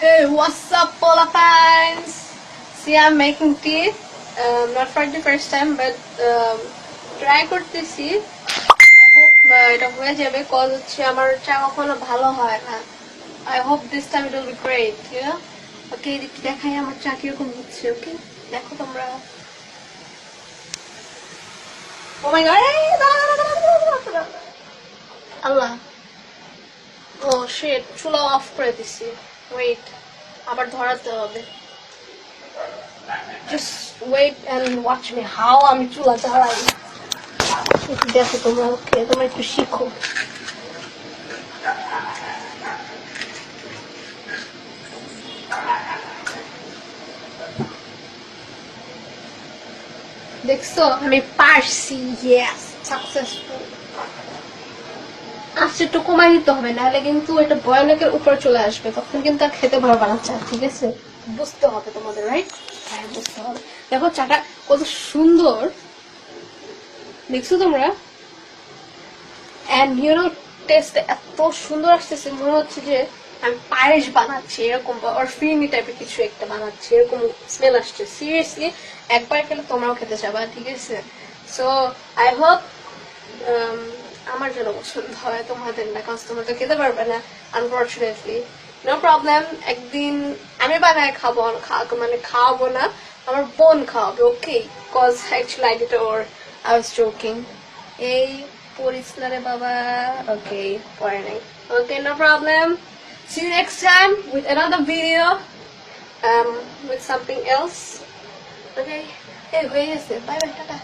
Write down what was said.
Hey, what's up, Pola fans? See, I'm making tea. Not for the first time, but try করতেছি. I hope এটা হয়ে যাবে, cause হচ্ছে আমার চা কখনো ভালো হয় না. I hope this time it will be great, you know? Okay, একটু দেখাই আমার চা কিরকম হচ্ছে, okay? দেখো তোমরা. Oh my god! Allah. Oh shit, চুলা অফ করে দিছি. Wait, আবার ধরাতে হবে. Just wait and watch me how আমি চুলা জ্বালাই. একটু দেখো তোমরা, ওকে, তোমরা একটু শিখো. দেখছো আমি পারছি, yes, successful. আচ্ছা, একটু কমাই দিতে হবে, নাহলে কিন্তু এটা ভয়ানকের উপর চলে আসবে, তখন কিন্তু আর খেতে পারবা না চা, ঠিক আছে? বুঝতে হবে তোমাদের, রাইট? হ্যাঁ, বুঝতে হবে. দেখো চাটা কত সুন্দর, দেখছো তোমরা? এন্ড ইউ নো, টেস্ট এত সুন্দর আসতেছে, মনে হচ্ছে যে আমি পায়েস বানাচ্ছি এরকম, আর ফিরনি টাইপের কিছু একটা বানাচ্ছি এরকম স্মেল আসছে. সিরিয়াসলি একবার খেলে তোমরাও খেতে চাবা, ঠিক আছে? সো আই হোপ আমার যেন পছন্দ হয়, তোমাদের না, কারণ তোমরা তো খেতে পারবে না আনফর্চুনেটলি. নো প্রবলেম, একদিন আমি বানায় খাবো, মানে খাওয়াবো না, আমার বোন খাওয়াবে, okay? Cause actually I did ওর, আই ওয়াজ জোকিং. এই পড়িস না রে বাবা, ওকে, পড়ে নাই, okay, no problem. See you next time with another video, with something else. Okay, hey, হয়ে গেছে, বাই বাই, টাটা.